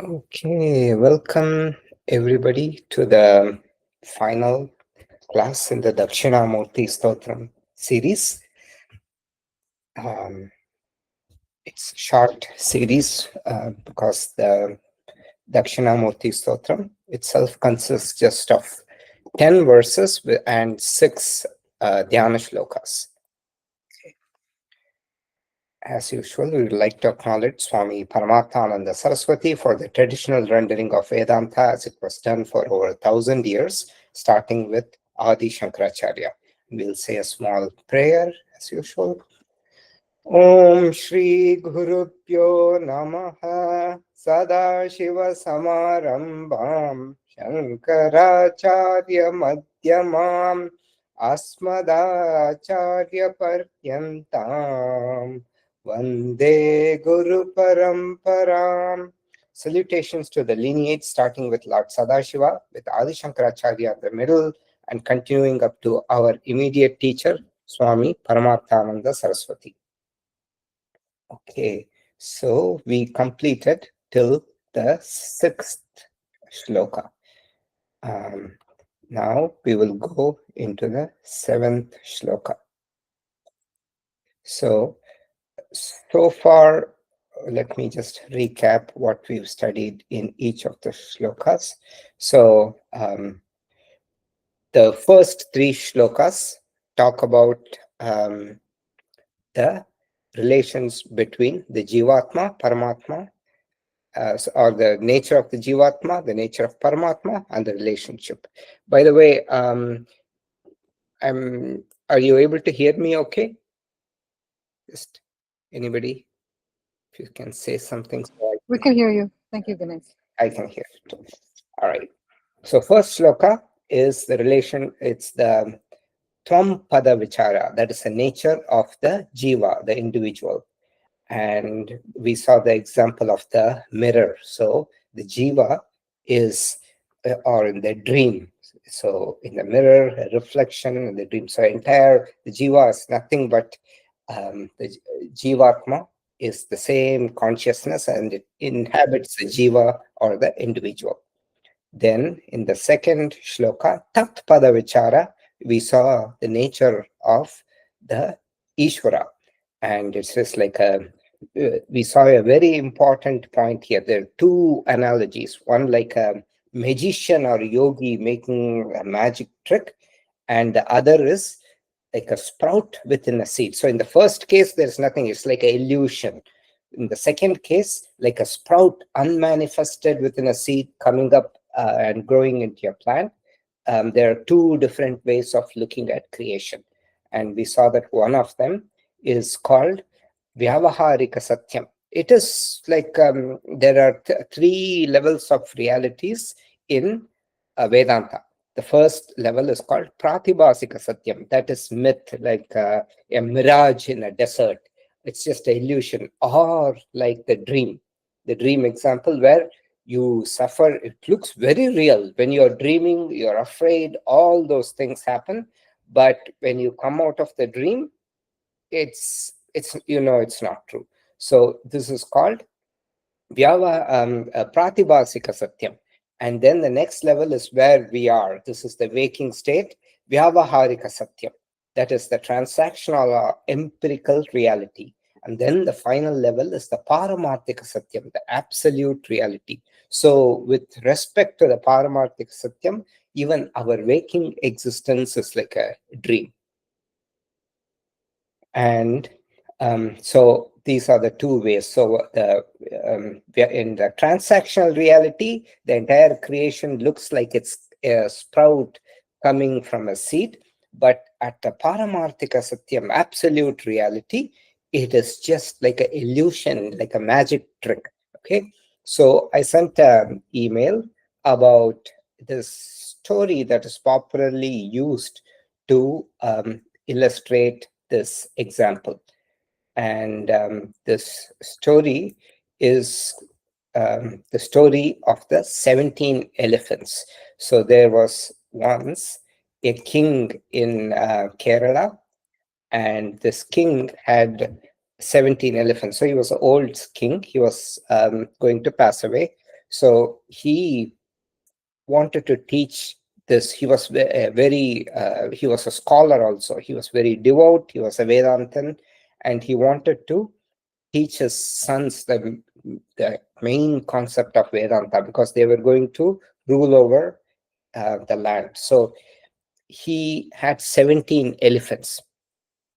Okay, welcome everybody to the final class in the Dakshinamurti Stotram series. Um, it's a short series because the Dakshinamurti Stotram itself consists just of 10 verses and 6 Dhyana Shlokas. As usual, we would like to acknowledge Swami Paramatmananda Saraswati for the traditional rendering of Vedanta as it was done for over 1,000 years, starting with Adi Shankaracharya. We'll say a small prayer as usual. Om Shri Guru Pyo Namaha Sada Shiva Samarambham Shankaracharya Madhyamam Asmadacharya Paryantam Vande Guru Paramparam. Salutations to the lineage starting with Lord Sadashiva, with Adi Shankaracharya at the middle, and continuing up to our immediate teacher, Swami Paramatmananda Saraswati. Okay, so we completed till the 6th shloka. Now we will go into the 7th shloka. So far, let me just recap what we've studied in each of the shlokas. So the first 3 shlokas talk about the relations between the Jivatma, Paramatma, or the nature of the Jivatma, the nature of Paramatma, and the relationship. By the way, are you able to hear me okay? Just anybody, if you can say something. So We can hear you. Thank you, Ganesh. I can hear it too. All right. So first shloka is the relation, it's the Tvam Pada Vichara, that is the nature of the Jiva, the individual. And we saw the example of the mirror. So the jiva is, or in the dream. So in the mirror, a reflection in the dream. So the jiva is nothing but the jivatma is the same consciousness and it inhabits the jiva or the individual. Then in the second shloka, Tat Pada Vichara, we saw the nature of the Ishvara. And it's just like we saw a very important point here. There are 2 analogies, one like a magician or yogi making a magic trick, and the other is like a sprout within a seed. So in the first case, there's nothing, it's like an illusion. In the second case, like a sprout unmanifested within a seed coming up and growing into your plant. There are 2 different ways of looking at creation. And we saw that one of them is called Vyavaharika Satyam. It is like there are 3 levels of realities in Vedanta. The first level is called Pratibhasika Satyam. That is myth, like a mirage in a desert. It's just an illusion, or like the dream example where you suffer. It looks very real. When you're dreaming, you're afraid, all those things happen. But when you come out of the dream, it's it's not true. So this is called Pratibhasika Satyam. And then the next level is where we are. This is the waking state, Vyavaharika Satyam. That is the transactional or empirical reality. And then the final level is the Paramarthika Satyam, the absolute reality. So with respect to the Paramarthika Satyam, even our waking existence is like a dream. And so these are the 2 ways. So in the transactional reality, the entire creation looks like it's a sprout coming from a seed. But at the Paramarthika Satyam, absolute reality, it is just like an illusion, like a magic trick. Okay. So I sent an email about this story that is popularly used to illustrate this example. And this story is the story of the 17 elephants. So there was once a king in Kerala, and this king had 17 elephants. So he was an old king. He was going to pass away. So he wanted to teach this. He was he was a scholar also. He was very devout. He was a Vedantan, and he wanted to teach his sons the main concept of Vedanta, because they were going to rule over the land. So he had 17 elephants,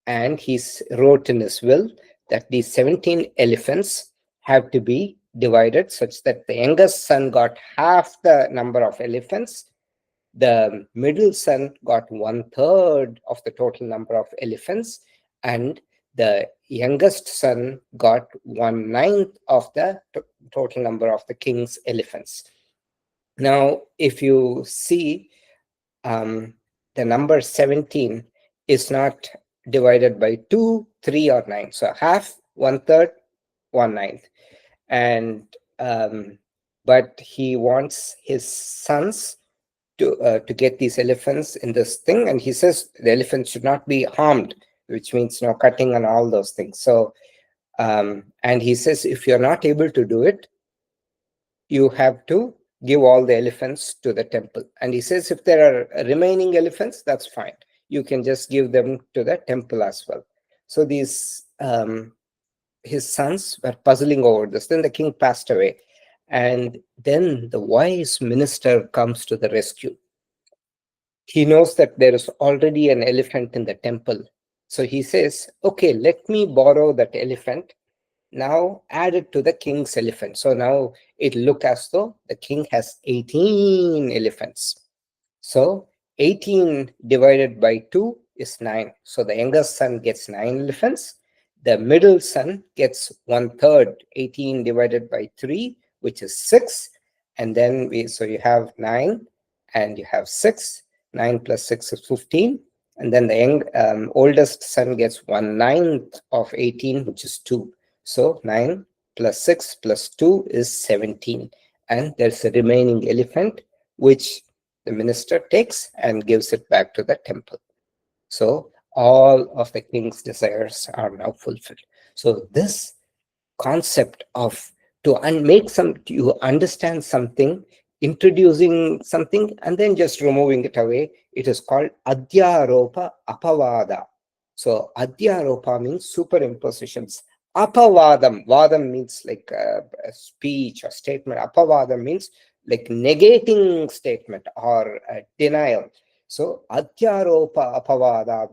and he wrote in his will that these 17 elephants have to be divided such that the youngest son got half the number of elephants, the middle son got 1/3 of the total number of elephants, and the youngest son got 1/9 of the total number of the king's elephants. Now, if you see, the number 17 is not divided by 2, 3, or 9. So half, 1/3, 1/9. And but he wants his sons to get these elephants in this thing, and he says the elephants should not be harmed, which means no cutting and all those things. So and he says, if you're not able to do it, you have to give all the elephants to the temple. And he says, if there are remaining elephants, that's fine, you can just give them to the temple as well. So these his sons were puzzling over this. Then the king passed away, and then the wise minister comes to the rescue. He knows that there is already an elephant in the temple. So he says, okay, let me borrow that elephant. Now add it to the king's elephant. So now it look as though the king has 18 elephants. So 18 divided by 2 is 9. So the youngest son gets 9 elephants. The middle son gets 1/3, 18 divided by 3, which is 6. And then so you have 9 and you have 6. 9 plus 6 is 15. And then the oldest son gets 1/9 of 18, which is 2. So 9 plus 6 plus 2 is 17. And there's a remaining elephant, which the minister takes and gives it back to the temple. So all of the king's desires are now fulfilled. So this concept of you understand something, introducing something, and then just removing it away, it is called adhyaropa apavada. So adhyaropa means superimpositions. Vadam means like a speech or statement. Apavadam means like negating statement or denial. So adhyaropa apavada,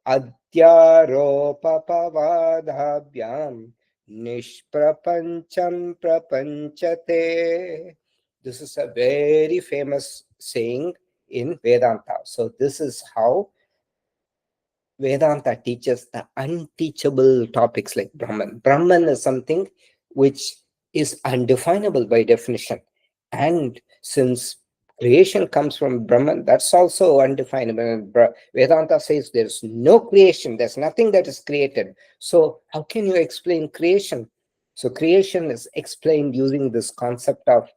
adhyaropa apavadabhyam nishprapancham prapanchate. This is a very famous saying in Vedanta. So this is how Vedanta teaches the unteachable topics like Brahman. Brahman is something which is undefinable by definition. And since creation comes from Brahman, that's also undefinable. Vedanta says there's no creation, there's nothing that is created. So how can you explain creation? So creation is explained using this concept of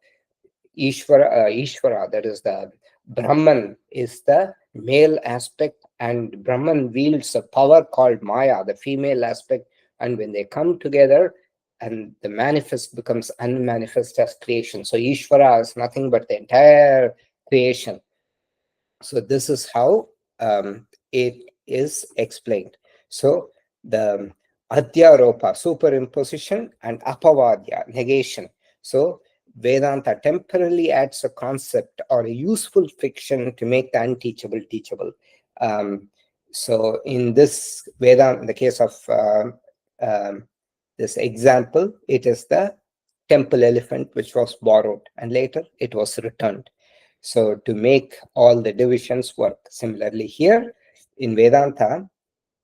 Ishvara, that is the Brahman, is the male aspect, and Brahman wields a power called Maya, the female aspect. And when they come together, and the manifest becomes unmanifest as creation. So Ishvara is nothing but the entire creation. So this is how it is explained. So the adhyaropa, superimposition, and apavadya, negation. So Vedanta temporarily adds a concept or a useful fiction to make the unteachable teachable. So in this Vedanta, in the case of this example, it is the temple elephant which was borrowed, and later it was returned. So to make all the divisions work. Similarly here in Vedanta,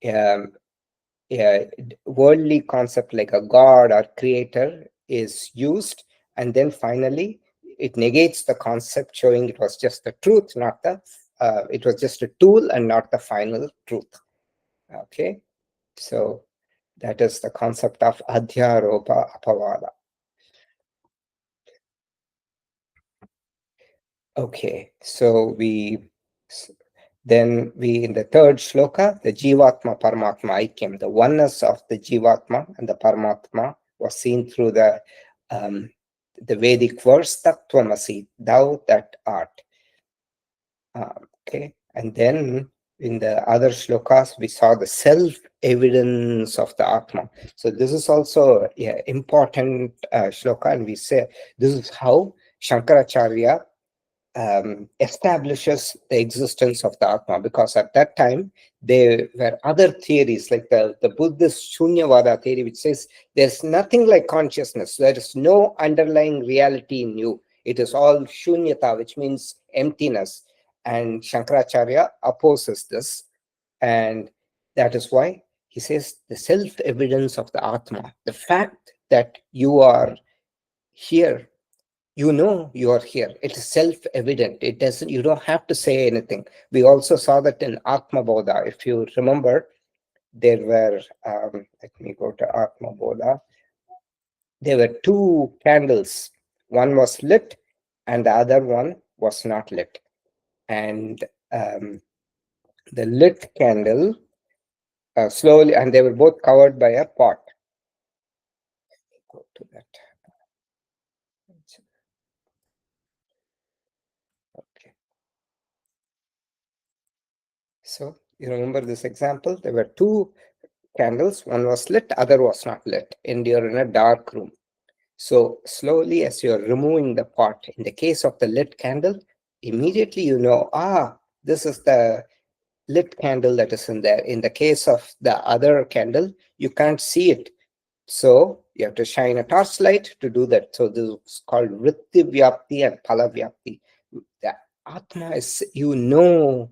a worldly concept like a god or creator is used, and then finally it negates the concept, showing it was just the truth, not the it was just a tool and not the final truth. Okay, so that is the concept of adhyaropa apavada. Okay, so then we in the third shloka, the Jivatma Paramatma Aikyam, the oneness of the Jivatma and the Paramatma was seen through the the Vedic verse, Tattvamasi, thou that art. Okay, and then in the other shlokas, we saw the self-evidence of the Atma. So this is also important shloka, and we say this is how Shankaracharya establishes the existence of the Atma, because at that time there were other theories like the Buddhist Shunyavada theory, which says there's nothing like consciousness, there is no underlying reality in you, it is all shunyata, which means emptiness. And Shankaracharya opposes this, and that is why he says the self-evidence of the Atma, the fact that you are here, you know you are here, it is self-evident, it doesn't, you don't have to say anything. We also saw that in Atma Bodha. If you remember, there were let me go to Atma Bodha. There were two candles, one was lit and the other one was not lit, and the lit candle slowly, and they were both covered by a pot. Go to that. Okay, so you remember this example, there were two candles, one was lit, other was not lit, and you're in a dark room. So slowly, as you're removing the pot, in the case of the lit candle, immediately you know, this is the lit candle that is in there. In the case of the other candle, you can't see it, so you have to shine a torchlight to do that. So this is called vritti vyapti and phala vyapti. The Atma is, you know,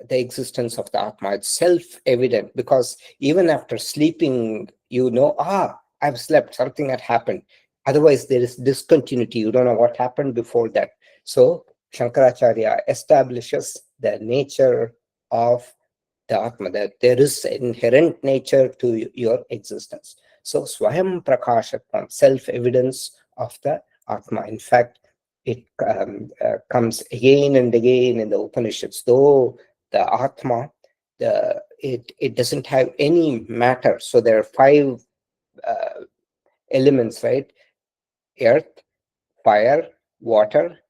the existence of the Atma. It's self-evident, because even after sleeping, you know, I've slept, something had happened. Otherwise, there is discontinuity. You don't know what happened before that. So Shankaracharya establishes the nature of the Atma, that there is inherent nature to your existence. So Swayam Prakashatvam, self-evidence of the Atma. In fact, it comes again and again in the Upanishads, though the Atma, it doesn't have any matter. So there are five elements, right? Earth, fire, water,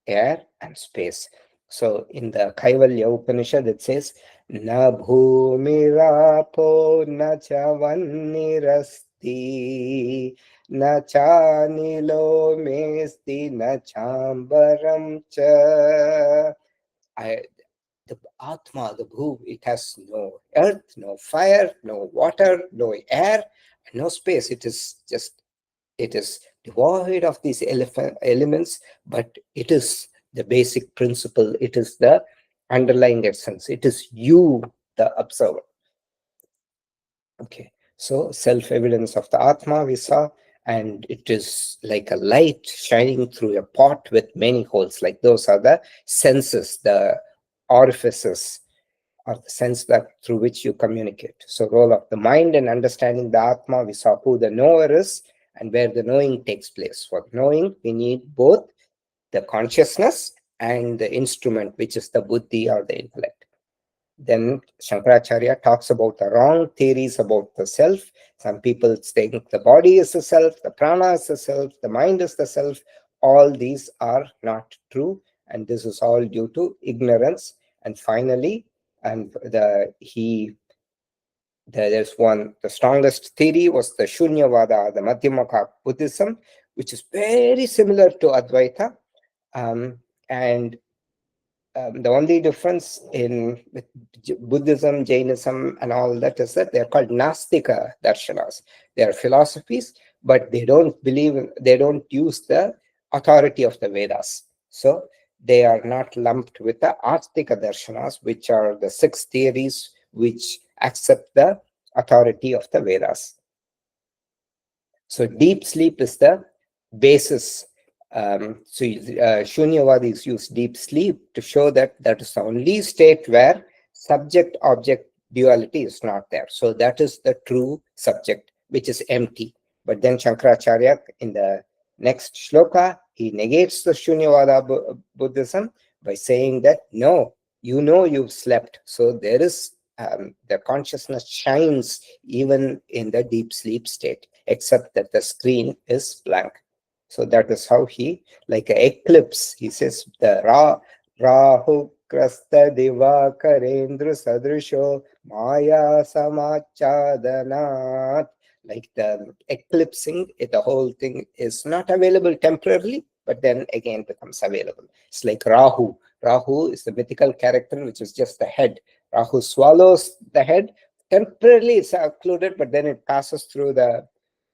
air, and space. So in the Kaivalya Upanishad, it says, Na bhumirapo na cha vannirasti, na cha nilo mesti, na chambaram cha. The Atma, the Bhu, it has no earth, no fire, no water, no air, no space. It is devoid of these elements, but it is the basic principle. It is the underlying essence. It is you, the observer. Okay, so self-evidence of the Atma we saw, and it is like a light shining through a pot with many holes. Like those are the senses, the orifices, or the sense that through which you communicate. So role of the mind in understanding the Atma, we saw who the knower is and where the knowing takes place. For knowing, we need both the consciousness and the instrument, which is the buddhi or the intellect. Then Shankaracharya talks about the wrong theories about the self. Some people think the body is the self, the prana is the self, the mind is the self. All these are not true, and this is all due to ignorance. And finally, there's one, the strongest theory was the Shunyavada, the Madhyamaka Buddhism, which is very similar to Advaita. And the only difference in with Buddhism, Jainism, and all that is that they're called Nastika darshanas. They are philosophies, but they don't use the authority of the Vedas. So they are not lumped with the Astika darshanas, which are the six theories which accept the authority of the Vedas. So deep sleep is the basis. Shunyavadis use deep sleep to show that that is the only state where subject-object duality is not there. So that is the true subject, which is empty. But then Shankaracharya, in the next shloka, he negates the Shunyavada Buddhism by saying that, no, you know you've slept. So there is, the consciousness shines even in the deep sleep state, except that the screen is blank. So that is how he, like an eclipse, he says the Rahu Krasta Divakarendra Sadrisho Maya Samachadanat. Like the eclipsing, the whole thing is not available temporarily, but then again becomes available. It's like Rahu. Rahu is the mythical character, which is just the head. Rahu swallows the head. Temporarily it's occluded, but then it passes through the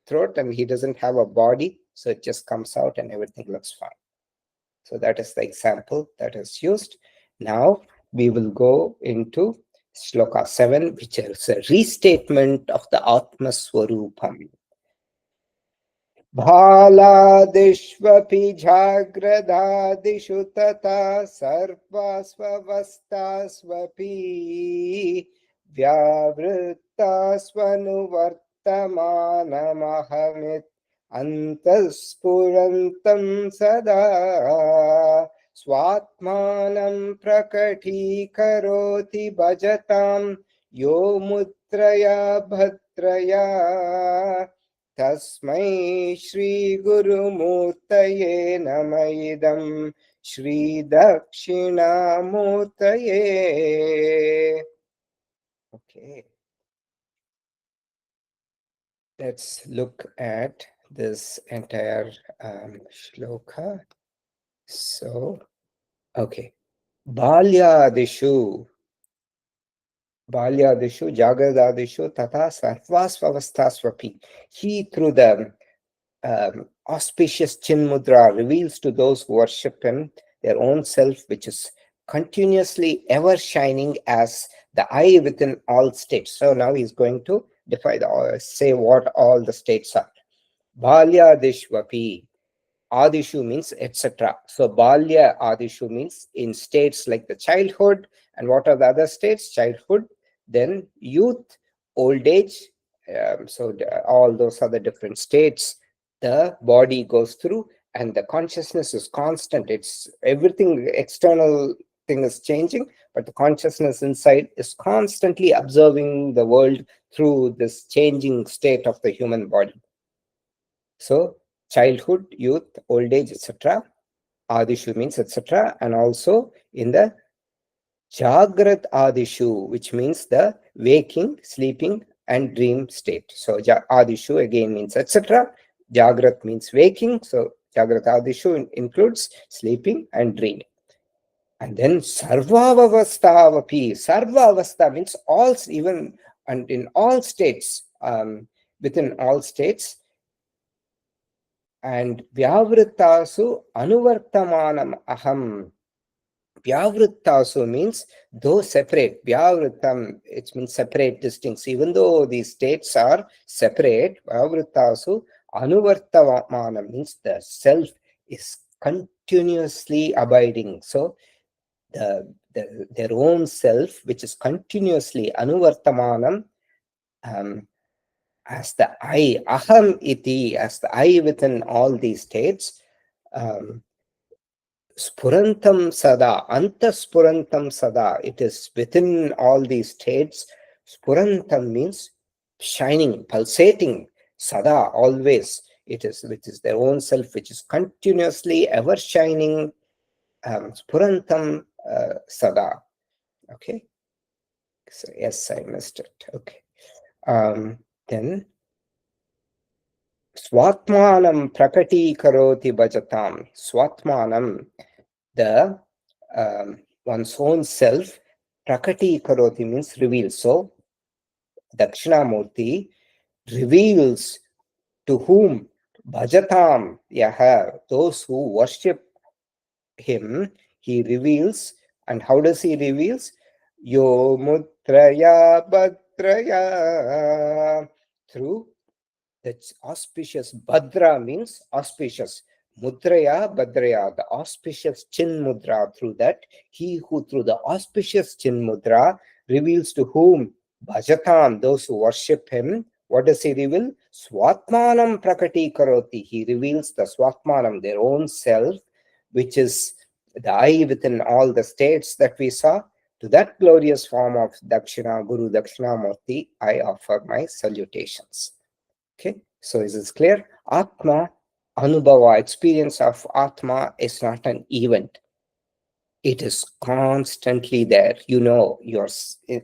throat and he doesn't have a body, so it just comes out and everything looks fine. So that is the example that is used. Now we will go into Shloka 7, which is a restatement of the Atma Swarupam. भालादिष्वपि जाग्रदादिषु तथा सर्वास्वस्थास्वपि व्यावृत्तास्वनुवर्तमानमहमित् अन्तःस्फुरन्तं सदा स्वात्मानं प्रकटीकरोति भजतां यो मुद्रया भद्रया तस्मै श्रीगुरुमूर्तये नम इदं श्रीदक्षिणामूर्तये. Okay, let's look at this entire shloka. So, okay, Balyadishu Jagradadishu Tata Sarvasvavastasvapi. He, through the auspicious Chin Mudra, reveals to those who worship him their own self, which is continuously ever shining as the eye within all states. So now he's going to say what all the states are. Balyadishvapi. Adishu means etc. So Balya Adishu means in states like the childhood. And what are the other states? Childhood, then youth, old age. All those are the different states the body goes through, and the consciousness is constant. It's everything external thing is changing, but the consciousness inside is constantly observing the world through this changing state of the human body. So childhood, youth, old age, etc. Adishu means etc. And also in the Jagrat Adishu, which means the waking, sleeping, and dream state. So Adishu again means etc. Jagrat means waking. So Jagrat Adishu includes sleeping and dreaming. And then Sarvavavastavapi. Sarvavastha means all, even and in all states, within all states. And Vyavrittasu Anuvartamanam Aham. Vyavrittasu means though separate. Vyavrittam, it means separate, distinct. Even though these states are separate, Vyavrittasu Anuvartamanam means the self is continuously abiding. So their own self, which is continuously Anuvartamanam, as the I, aham iti, as the I within all these states, spurantam sada, anta spurantam sada, it is within all these states. Spurantam means shining, pulsating, sada, always. It is, which is their own self, which is continuously ever shining, spurantam sada. Okay. So, yes, I missed it. Okay. Then Swatmanam prakati karoti bhajatam. Swatmanam, the one's own self, prakati karoti means reveals. So Dakshinamurti reveals to whom? Bhajatam yaha, those who worship him, he reveals. And how does he reveals? Yo mutraya bhadraya, through the auspicious. Bhadra means auspicious. Mudraya Bhadraya, the auspicious Chin Mudra. Through that, he who through the auspicious Chin Mudra reveals to whom? Bhajatam, those who worship him. What does he reveal? Swatmanam prakati karoti. He reveals the Swatmanam, their own self, which is the I within all the states that we saw. To that glorious form of Dakshina, Guru Dakshinamurti, I offer my salutations. Okay, so is this clear? Atma Anubhava, experience of Atma, is not an event. It is constantly there. You know,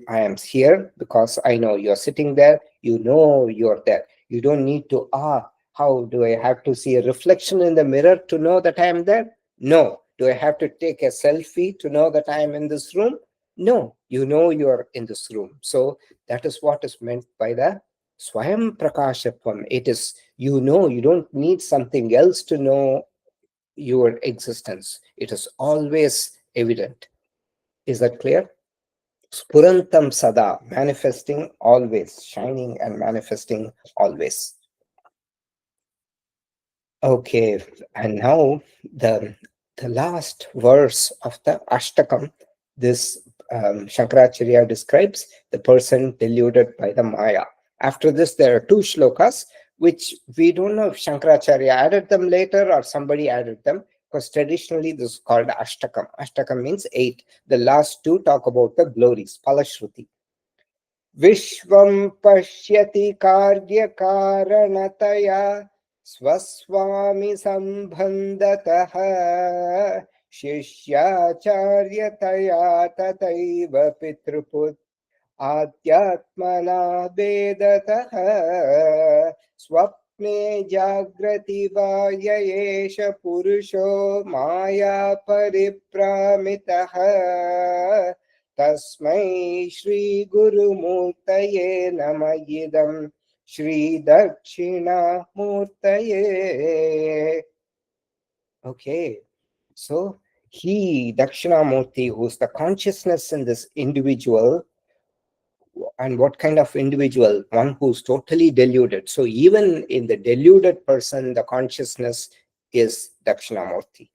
I am here because I know you're sitting there. You know you're there. You don't need to, how do I have to see a reflection in the mirror to know that I am there? No. Do I have to take a selfie to know that I am in this room? No. You know you're in this room. So that is what is meant by the Swayam Prakashapam. It is, you know, you don't need something else to know your existence. It is always evident. Is that clear? Spurantam sada, manifesting always, shining and manifesting always. Okay, and now the the last verse of the Ashtakam, this Shankaracharya describes the person deluded by the Maya. After this, there are two shlokas, which we don't know if Shankaracharya added them later or somebody added them, because traditionally this is called Ashtakam. Ashtakam means 8. The last two talk about the glories, Palashruti. Vishvam pashyati karya karanataya स्वस्वामी संबंधतः शिष्याचार्यतया तथैव पितृपुत्र आध्यात्मना वेदतः स्वप्ने जागृति वा य एष पुरुषो माया परिभ्रामितः तस्मै श्री गुरुमूर्तये नमः इदं Shri Dakshina Murtaye. Okay, so Dakshinamurti, who's the consciousness in this individual, and what kind of individual? One who's totally deluded. So even in the deluded person, the consciousness is Dakshinamurti.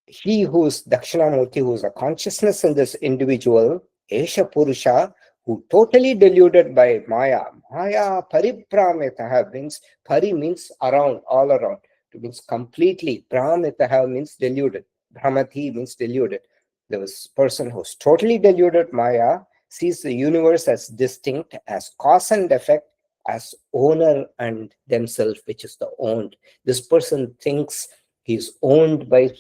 He who's Dakshinamurti, who's a consciousness in this individual, Esha Purusha, who totally deluded by Maya. Maya paripramitaha means, pari means around, all around. It means completely. Pramitaha means deluded. Brahmati means deluded. This person who's totally deluded Maya sees the universe as distinct, as cause and effect, as owner and themselves, which is the owned. This person thinks he's owned by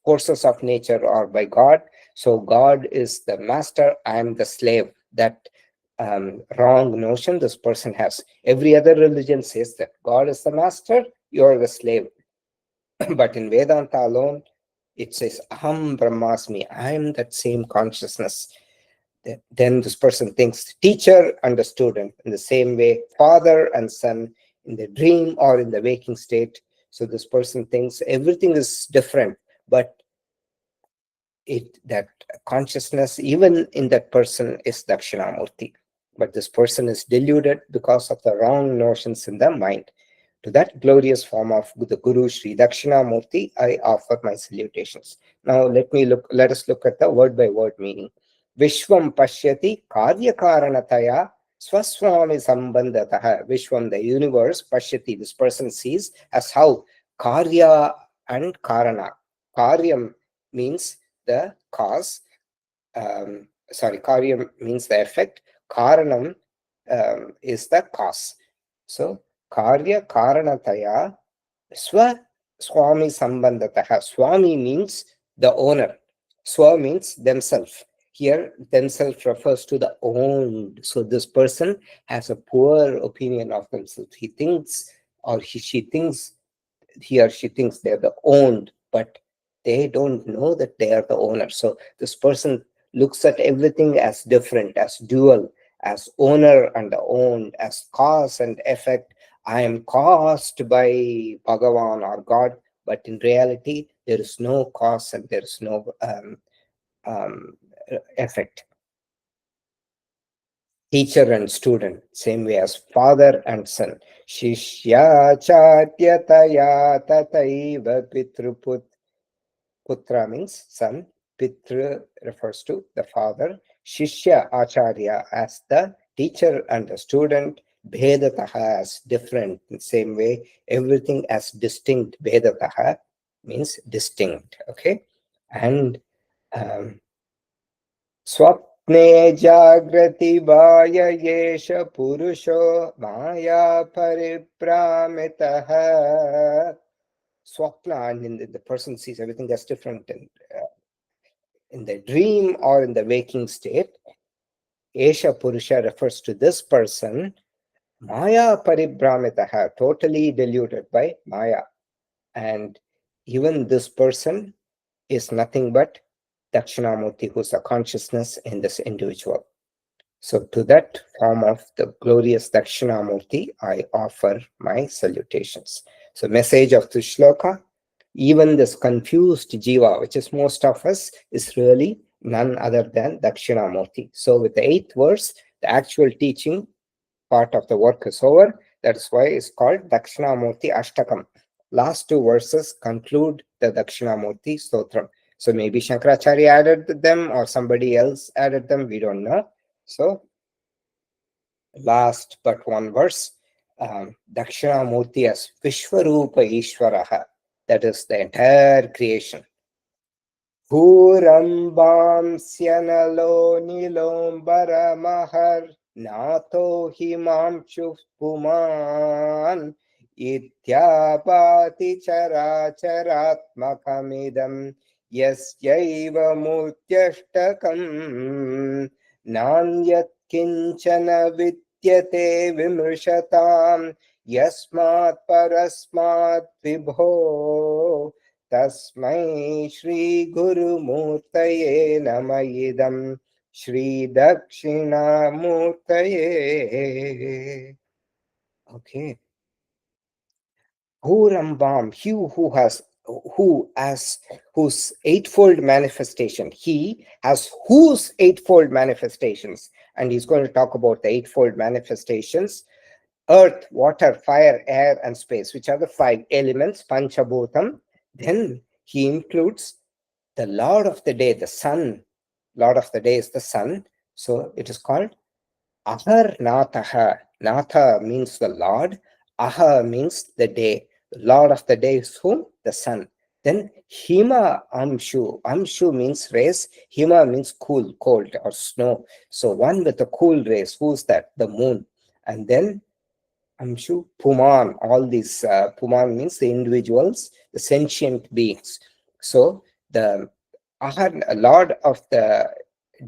forces of nature or by God. So God is the master, I am the slave. That wrong notion this person has. Every other religion says that God is the master, you're the slave. But in Vedanta alone, it says, Aham Brahmasmi, I am that same consciousness. Then this person thinks teacher and the student in the same way, father and son in the dream or in the waking state. So this person thinks everything is different, but that consciousness, even in that person, is Dakshinamurti. But this person is deluded because of the wrong notions in the mind. To that glorious form of the Guru Sri Dakshinamurti, I offer my salutations. Now let us look at the word by word meaning. Vishwam pashyati karya karanataya swaswami sambandataha. Vishwam, the universe, pashyati, this person sees as how karya and karana. Karyam means the cause. Karyam means the effect. Karanam is the cause. So, karya karanataya swami sambandataha. Swami means the owner. Swa means themselves. Here, themselves refers to the owned. So, this person has a poor opinion of themselves. He thinks, or she thinks, he or she thinks they're the owned, but they don't know that they are the owner. So this person looks at everything as different, as dual, as owner and owned, as cause and effect. I am caused by Bhagavan or God, but in reality, there is no cause and there is no um, effect. Teacher and student, same way as father and son. Shishya chatyataya tataiva pitruput. Putra means son. Pitra refers to the father. Shishya acharya as the teacher and the student. Bhedataha as different. In the same way, everything as distinct. Bhedataha means distinct. Okay. And swap Swapne jagrati vaya yesha purusho maya paripramitaha. Swapna, and in the person sees everything that's different in the dream or in the waking state. Esha Purusha refers to this person, Maya Paribramitaha, totally deluded by Maya. And even this person is nothing but Dakshinamurti, who's a consciousness in this individual. So to that form of the glorious Dakshinamurti, I offer my salutations. So message of the shloka, even this confused jiva, which is most of us, is really none other than Dakshinamurti. So with the eighth verse, the actual teaching part of the work is over. That's why it's called Dakshinamurti Ashtakam. Last two verses conclude the Dakshinamurti Stotram. So maybe Shankaracharya added them or somebody else added them, we don't know. So last but one verse, Dakshinamurti as Vishwarupa Ishwaraha, that is the entire creation. Bhurambamsyanalo nilombaramahar nato himamshu puman ityapati characharatmakamidam yasyaiva mutyashtakam nanyat kinchana vidyate vimrishatam yasmat parasmat vibho Tasmai Shri Guru Murtaye Namayidam Shri Dakshina Murtaye. Okay. Hurambam, he whose eightfold manifestation, he has whose eightfold manifestations, and he's going to talk about the eightfold manifestations: earth, water, fire, air, and space, which are the five elements, Panchabhutam. Then he includes the Lord of the day, the sun. Lord of the day is the sun. So it is called Ahar Nathaha. Natha means the Lord. Aha means the day. The Lord of the day is whom? The sun. Then Hima Amshu. Amshu means rays. Hima means cool, cold, or snow. So one with a cool rays. Who's that? The moon. And then Amshu, Puman, all these, Puman means the individuals, the sentient beings. So the Ahad, Lord of the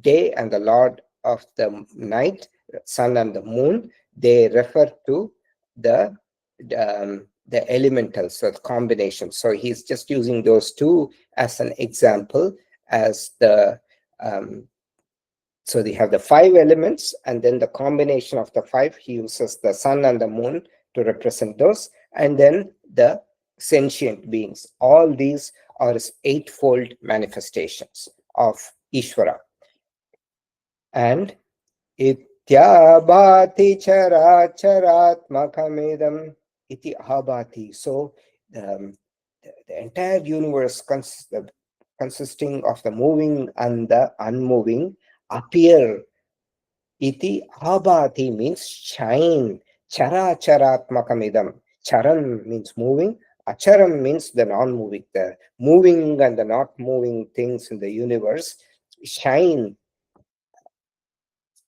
day and the Lord of the night, sun and the moon, they refer to the elementals, so the combination. So he's just using those two as an example, as the so they have the five elements, and then the combination of the five, he uses the sun and the moon to represent those, and then the sentient beings. All these are his eightfold manifestations of Ishvara. And ityabhati characharatmakamidam iti abhati. So the entire universe consisting of the moving and the unmoving appear. Iti abhati means shine. Chara charatmakamidam. Charan means moving. Acharam means the non-moving. The moving and the not moving things in the universe shine.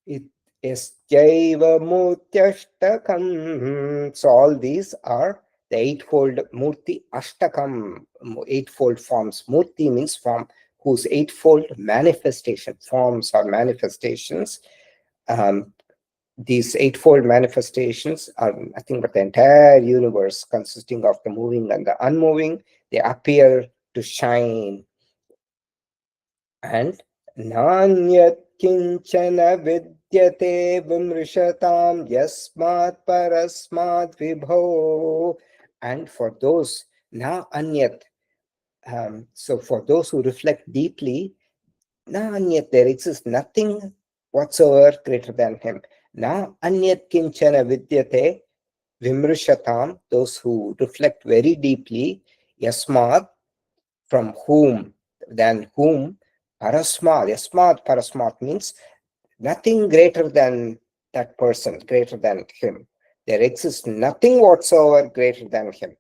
It is jaiva mutyashtakam. So all these are the eightfold murti ashtakam, eightfold forms. Murti means form, whose eightfold manifestation, forms or manifestations. These eightfold manifestations are nothing but the entire universe consisting of the moving and the unmoving. They appear to shine. And Nanyat kinchana vidyate vimrishatam yasmat parasmat vibho. And for those, na anyat, so for those who reflect deeply, na anyat, there exists nothing whatsoever greater than him. Na anyat kinchana vidyate vimrishatam, those who reflect very deeply, yasmat, from whom, than whom, parasmat, yasmat parasmat means nothing greater than that person, greater than him. There exists nothing whatsoever greater than him.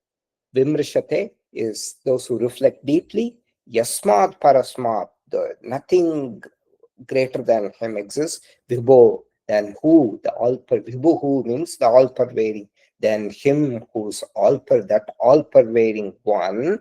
Vimrishate is those who reflect deeply. Yasmat parasmat, the nothing greater than him exists. Vibho, then who, the all Vibhu who means the all pervading. Then him who's that all pervading one.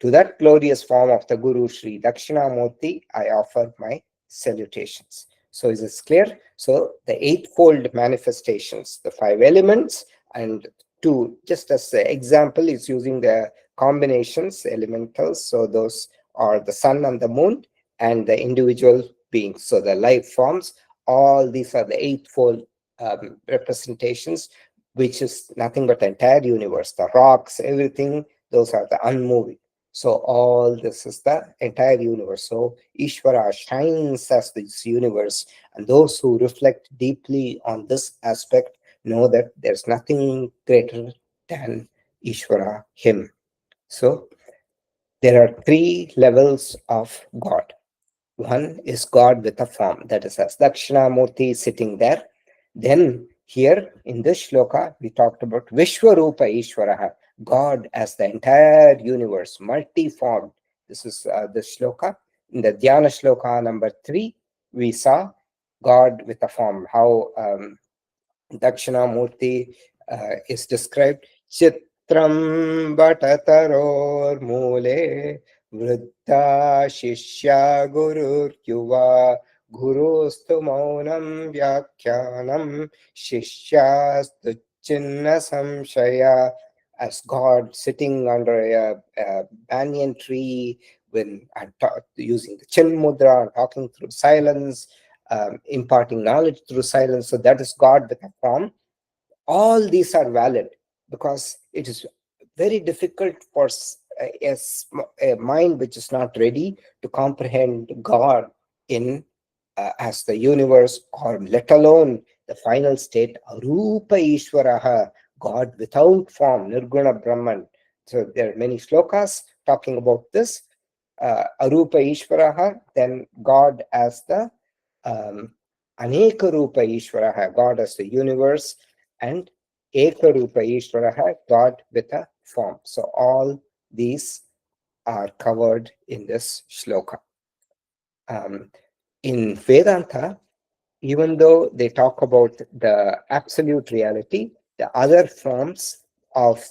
To that glorious form of the Guru Sri Dakshinamurti, I offer my salutations. So is this clear? So the eightfold manifestations, the five elements, and two, just as the example, is using the combinations, elementals. So those are the sun and the moon and the individual beings. So the life forms, all these are the eightfold representations, which is nothing but the entire universe, the rocks, everything, those are the unmoving. So all this is the entire universe. So Ishvara shines as this universe, and those who reflect deeply on this aspect know that there's nothing greater than Ishvara, him. So there are three levels of God. One is God with a form, that is as Dakshinamurti sitting there. Then here in this shloka, we talked about Vishwarupa Ishvaraha, God as the entire universe, multi-formed. This is the shloka. In the Dhyana shloka number 3, we saw God with a form, how Dakshinamurti is described. Chitram Bhatataror Mule Vriddha Shishya Gurur Yuva Gurustu Maunam Vyakhyanam Shishyastu Chinna Samshaya. As God sitting under a banyan tree when using the chin mudra and talking through silence, imparting knowledge through silence. So that is God with a form. All these are valid because it is very difficult for a mind which is not ready to comprehend God in as the universe, or let alone the final state, Arupa Ishvaraha, God without form, Nirguna Brahman. So there are many shlokas talking about this. Arupa Ishvaraha, then God as the Aneka Rupa Ishvaraha, God as the universe, and Eka Rupa Ishvaraha, God with a form. So all these are covered in this shloka. In Vedanta, even though they talk about the absolute reality, the other forms of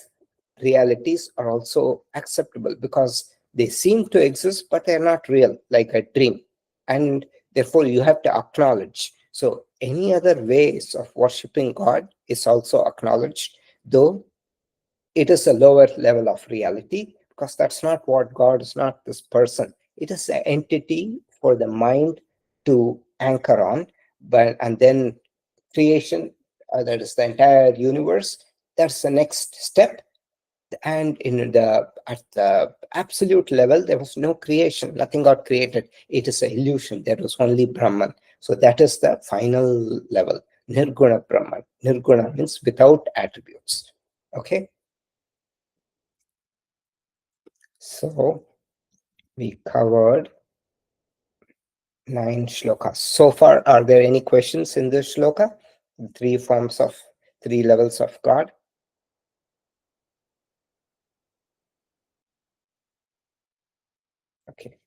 realities are also acceptable because they seem to exist, but they're not real, like a dream. And therefore, you have to acknowledge. So, any other ways of worshiping God is also acknowledged, though it is a lower level of reality, because that's not what God is, not this person. It is an entity for the mind to anchor on. But and then creation, that is the entire universe, that's the next step. And in the at the absolute level, there was no creation, nothing got created. It is an illusion. There was only Brahman. So that is the final level, Nirguna Brahman. Nirguna means without attributes. Okay, so we covered 9 shlokas so far. Are there any questions in this shloka? Three levels of God. Okay,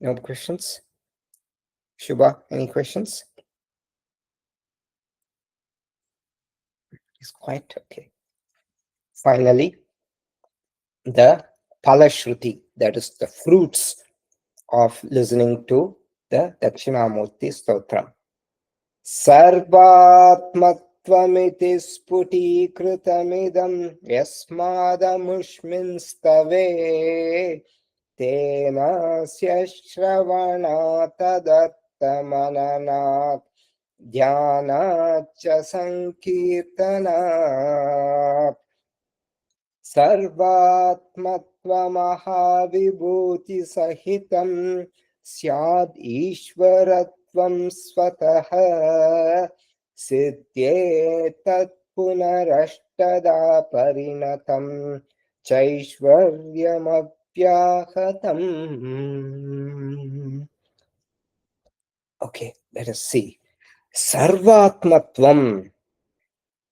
no questions. Shubha, any questions? It's quite okay. Finally, the Palashruti, that is the fruits of listening to the Dakshinamurti Stotram. Sarvatmattvamiti sputikritamidam yasmadamushmin stave tenasya shravanatadattamananat dhyanaccha sankirtanat. सर्वात्मत्वमहाविभूति सहितं स्याद् ईश्वरत्वं स्वतः सिद्ध्येतत् पुनरष्टदा परिणतं चैश्वर्यमव्याहतम्. Okay, let us see. Sarvatmatvam.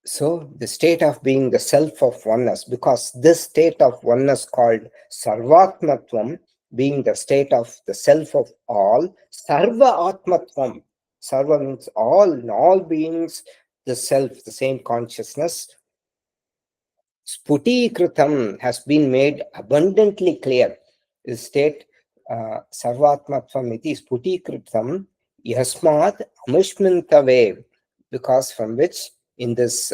So the state of being the self of oneness, because this state of oneness called Sarvatmatvam being the state of the self of all, sarva atmatvam. Sarva means all, in all beings, the self, the same consciousness, Sputikritam has been made abundantly clear. This state, Sarvatmatvam iti Sputikritam Yasmat Amishmintave, because from which in this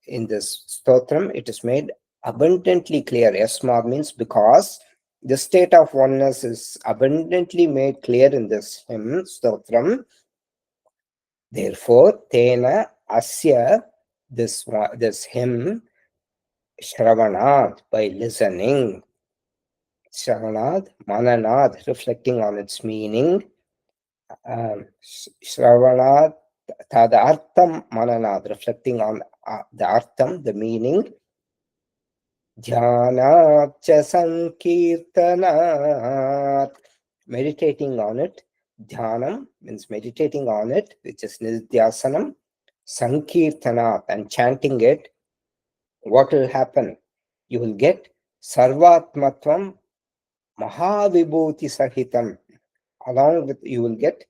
Stotram it is made abundantly clear. Yasmat means because the state of oneness is abundantly made clear in this hymn, Stotram. Therefore, Tena Asya, this hymn, Shravanad, by listening, Shravanad, Mananad, reflecting on its meaning, Shravanad, Tadartham, Mananad, reflecting on the Artham, the meaning, Dhyanatcha Sankirtanat, meditating on it. Dhyanam means meditating on it, which is Nidhyasanam, Sankirtanat, and chanting it. What will happen? You will get Sarvatmatvam Mahavibhuti Sahitam. Along with, you will get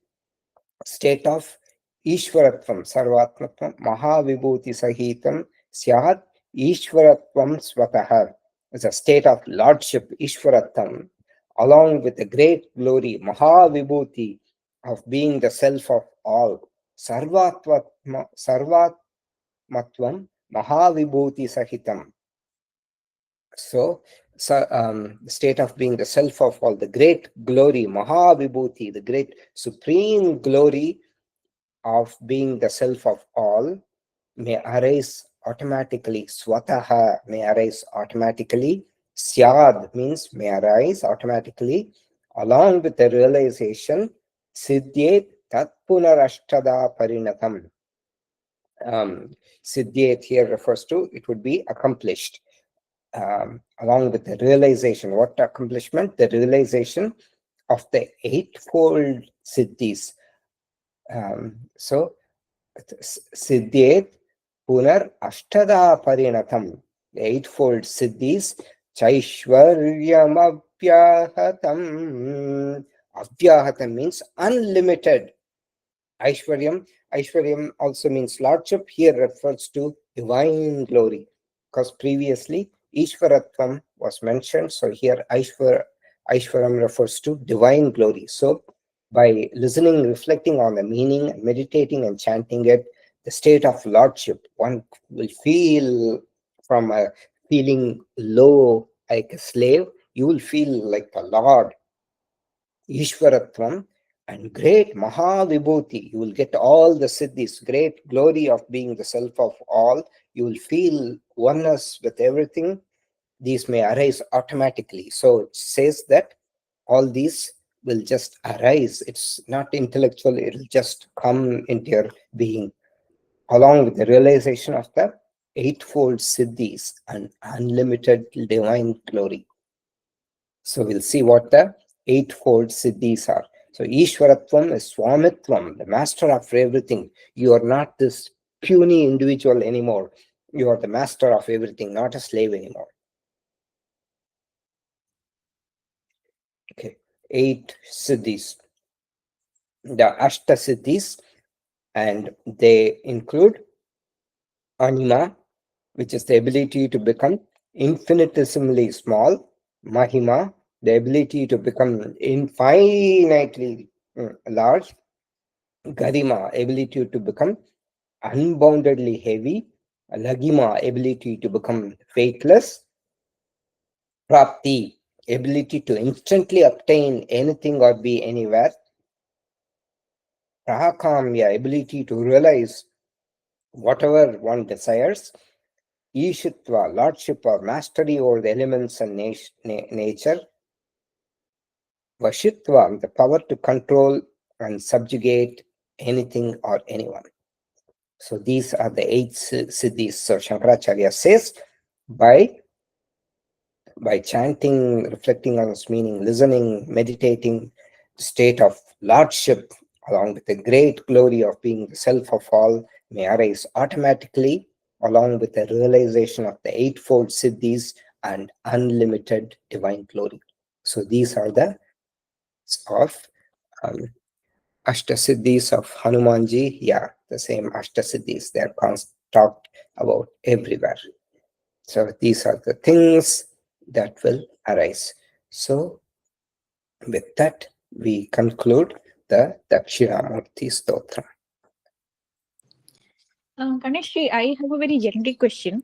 state of Ishwaratvam, Sarvatmatvam Mahavibhuti Sahitam Syat Ishwaratvam Swataha. It's a state of lordship, Ishwaratvam, along with the great glory, Mahavibhuti, of being the self of all. Sarvatmatvam Mahavibhuti Sahitam. So, the state of being the self of all, the great glory, Mahavibhuti, the great supreme glory of being the self of all, may arise automatically. Swataha, may arise automatically. Syad means may arise automatically, along with the realization, Siddhyet Tat Punarashtada Parinatam. Siddhyet here refers to, it would be accomplished. Along with the realization. What accomplishment? The realization of the eightfold siddhis. So, siddhyet punar ashtada parinatam. The eightfold siddhis. Chaishwaryam avyahatam. Avyahatam means unlimited. Aishwaryam also means lordship. Here refers to divine glory, because previously Ishwaratvam was mentioned. So here Aishwaram refers to divine glory. So by listening, reflecting on the meaning, meditating and chanting it, the state of lordship, one will feel from a feeling low like a slave, you will feel like a lord, Ishwaratvam, and great Mahavibhuti. You will get all the siddhis, great glory of being the self of all. You will feel oneness with everything. These may arise automatically. So it says that all these will just arise. It's not intellectual, it will just come into your being, along with the realization of the eightfold siddhis and unlimited divine glory. So we'll see what the eightfold siddhis are. So Ishwaratvam is Swamitvam, the master of everything. You are not this puny individual anymore. You are the master of everything, not a slave anymore. Okay, 8 siddhis. The Ashta siddhis, and they include Anima, which is the ability to become infinitesimally small. Mahima, the ability to become infinitely large. Garima, ability to become unboundedly heavy. Lagima, ability to become weightless. Prapti, ability to instantly obtain anything or be anywhere. Prahakamya, ability to realize whatever one desires. Ishitva, lordship or mastery over the elements and nature. Vashitva, the power to control and subjugate anything or anyone. So these are the 8 siddhis. So Shankaracharya says, by chanting, reflecting on its meaning, listening, meditating, the state of lordship, along with the great glory of being the self of all, may arise automatically, along with the realization of the eightfold siddhis and unlimited divine glory. So these are the of um, Ashtasiddhis of Hanumanji. Yeah, the same Ashtasiddhis. They are talked about everywhere. So these are the things that will arise. So with that, we conclude the Dakshinamurti Stotram. Ganeshji, I have a very generic question.